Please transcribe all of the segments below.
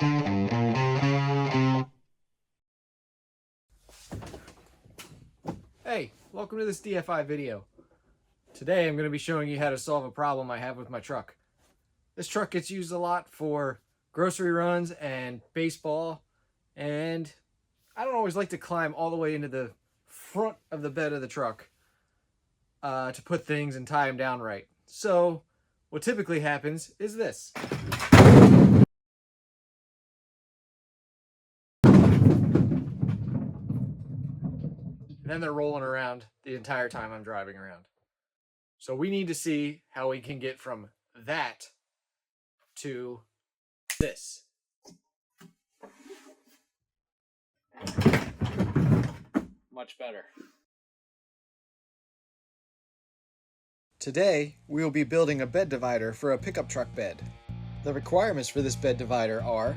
Hey, welcome to this DFI video. Today I'm going to be showing you how to solve a problem I have with my truck. This truck gets used a lot for grocery runs and baseball, and I don't always like to climb all the way into the front of the bed of the truck to put things and tie them down right. So what typically happens is this. And then they're rolling around the entire time I'm driving around. So we need to see how we can get from that to this. Much better. Today, we will be building a bed divider for a pickup truck bed. The requirements for this bed divider are: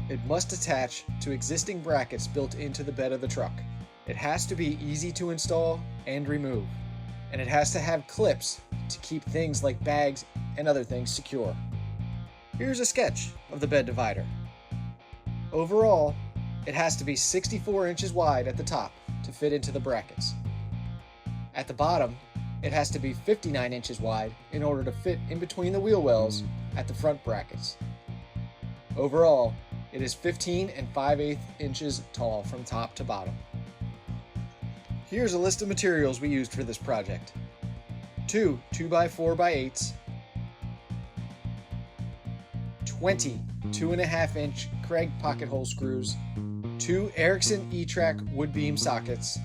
it must attach to existing brackets built into the bed of the truck. It has to be easy to install and remove. And it has to have clips to keep things like bags and other things secure. Here's a sketch of the bed divider. Overall, it has to be 64 inches wide at the top to fit into the brackets. At the bottom, it has to be 59 inches wide in order to fit in between the wheel wells at the front brackets. Overall, it is 15 5/8 inches tall from top to bottom. Here's a list of materials we used for this project. 2 2x4x8s, 20 2.5-inch Kreg pocket hole screws, 2 Erickson E-Track wood beam sockets,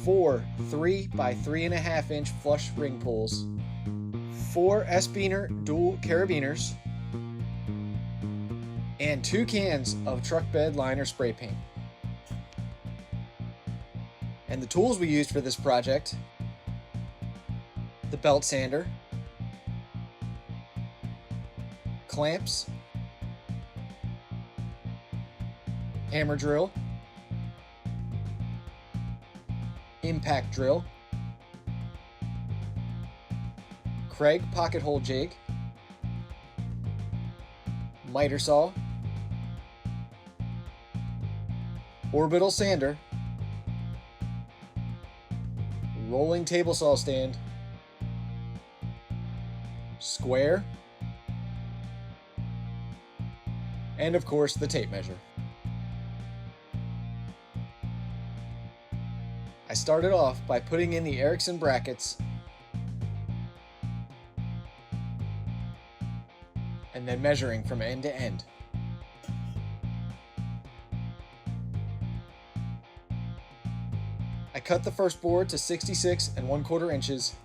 4 3x3.5-inch flush ring pulls, 4 S-Beener dual carabiners, and 2 cans of truck bed liner spray paint. And the tools we used for this project: the belt sander, clamps, hammer drill, impact drill, Kreg pocket hole jig, miter saw, orbital sander, rolling table saw stand, square, and of course the tape measure. I started off by putting in the Erickson brackets and then measuring from end to end. I cut the first board to 66 1/4 inches.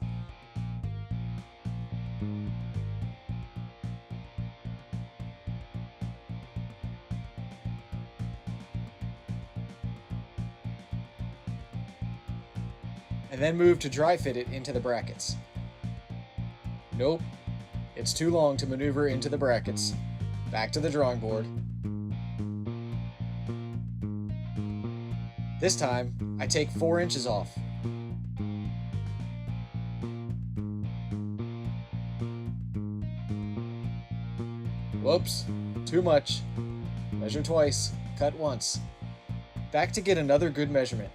And then moved to dry fit it into the brackets. Nope, it's too long to maneuver into the brackets. Back to the drawing board. This time, I take 4 inches off. Whoops, too much. Measure twice, cut once. Back to get another good measurement.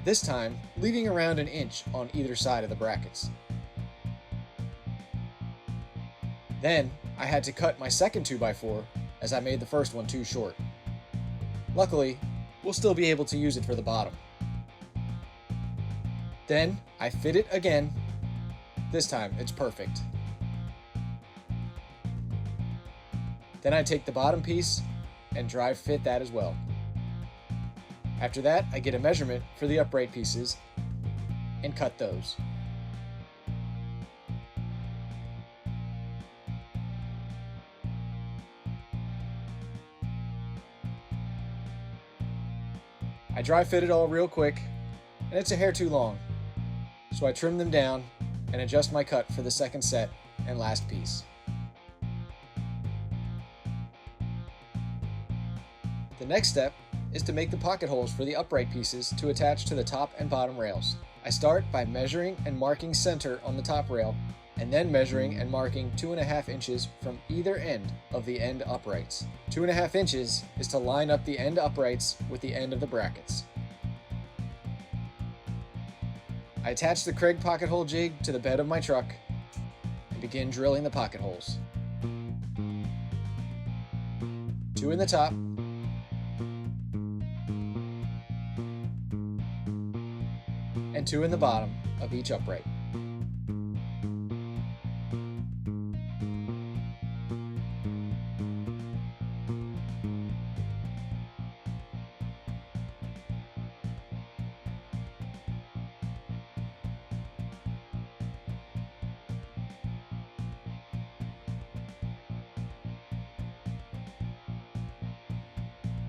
This time, leaving around 1 inch on either side of the brackets. Then, I had to cut my second 2x4 as I made the first one too short. Luckily, we'll still be able to use it for the bottom. Then, I fit it again. This time, it's perfect. Then I take the bottom piece and dry fit that as well. After that, I get a measurement for the upright pieces and cut those. I dry fit it all real quick, and it's a hair too long, so I trim them down and adjust my cut for the second set and last piece. The next step is to make the pocket holes for the upright pieces to attach to the top and bottom rails. I start by measuring and marking center on the top rail and then measuring and marking 2.5 inches from either end of the end uprights. 2.5 inches is to line up the end uprights with the end of the brackets. I attach the Kreg pocket hole jig to the bed of my truck and begin drilling the pocket holes. 2 in the top, and 2 in the bottom of each upright.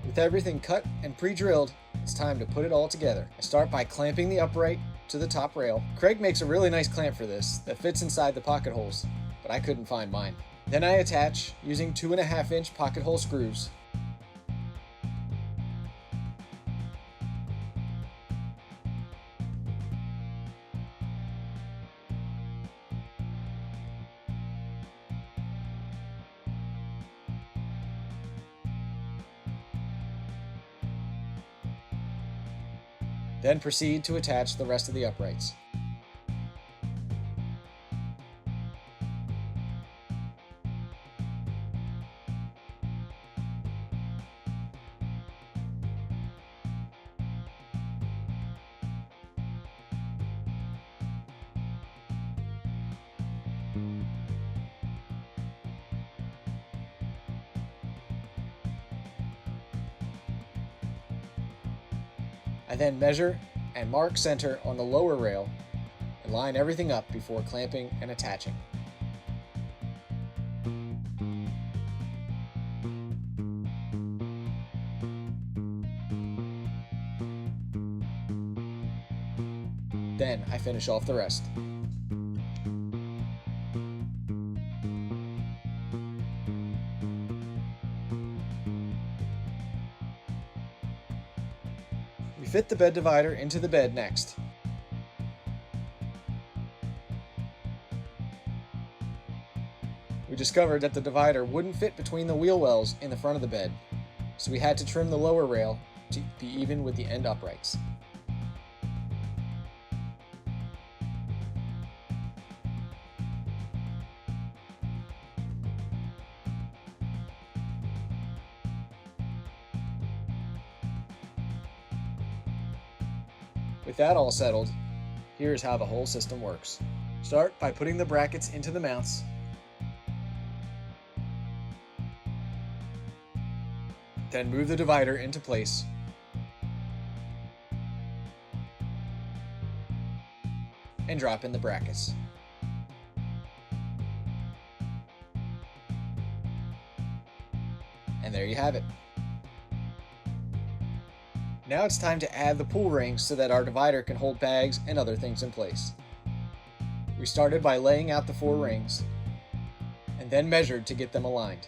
With everything cut and pre-drilled, it's time to put it all together. I start by clamping the upright to the top rail. Kreg makes a really nice clamp for this that fits inside the pocket holes, but I couldn't find mine. Then I attach using 2.5 inch pocket hole screws. Then proceed to attach the rest of the uprights. I then measure and mark center on the lower rail and line everything up before clamping and attaching. Then I finish off the rest. We fit the bed divider into the bed next. We discovered that the divider wouldn't fit between the wheel wells in the front of the bed, so we had to trim the lower rail to be even with the end uprights. With that all settled, here's how the whole system works. Start by putting the brackets into the mounts. Then move the divider into place. And drop in the brackets. And there you have it. Now it's time to add the pull rings so that our divider can hold bags and other things in place. We started by laying out the 4 rings, and then measured to get them aligned.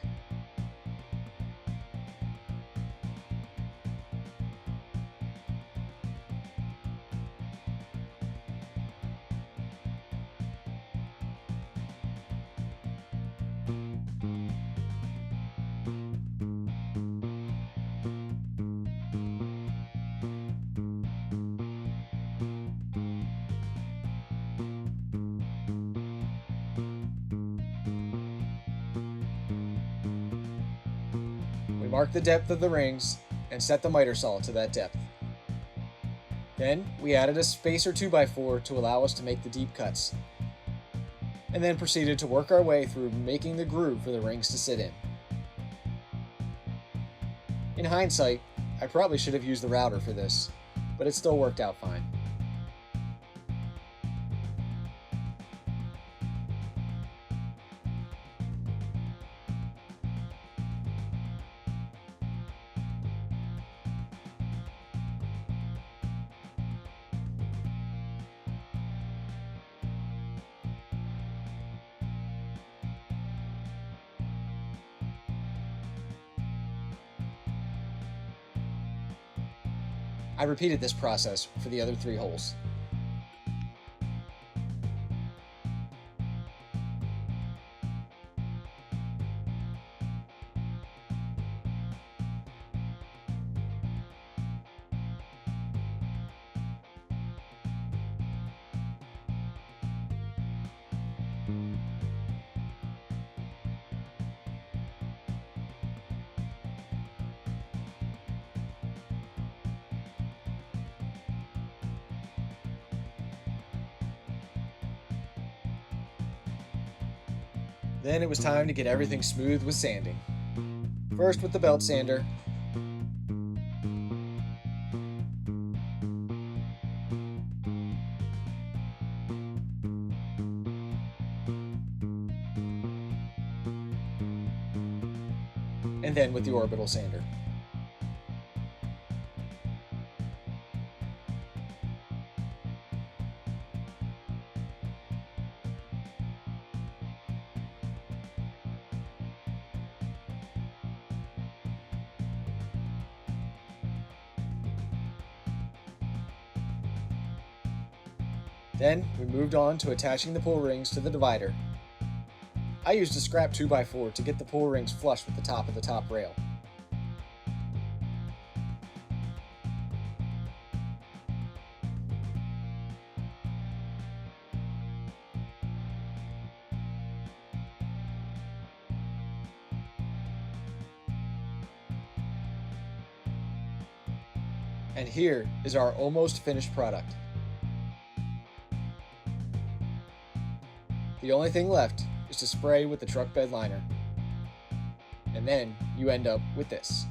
Mark the depth of the rings and set the miter saw to that depth. Then we added a spacer 2x4 to allow us to make the deep cuts, and then proceeded to work our way through making the groove for the rings to sit in. In hindsight, I probably should have used the router for this, but it still worked out fine. I repeated this process for the other 3 holes. Then it was time to get everything smooth with sanding. First with the belt sander, and then with the orbital sander. Then we moved on to attaching the pull rings to the divider. I used a scrap 2x4 to get the pull rings flush with the top of the top rail. And here is our almost finished product. The only thing left is to spray with the truck bed liner. And then you end up with this.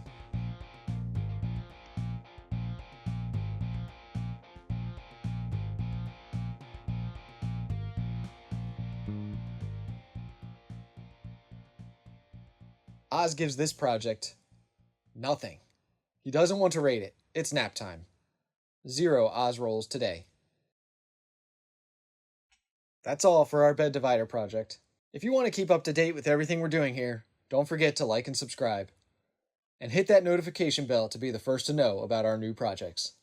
Oz gives this project nothing. He doesn't want to rate it. It's nap time. 0 Oz rolls today. That's all for our bed divider project. If you want to keep up to date with everything we're doing here, don't forget to like and subscribe. And hit that notification bell to be the first to know about our new projects.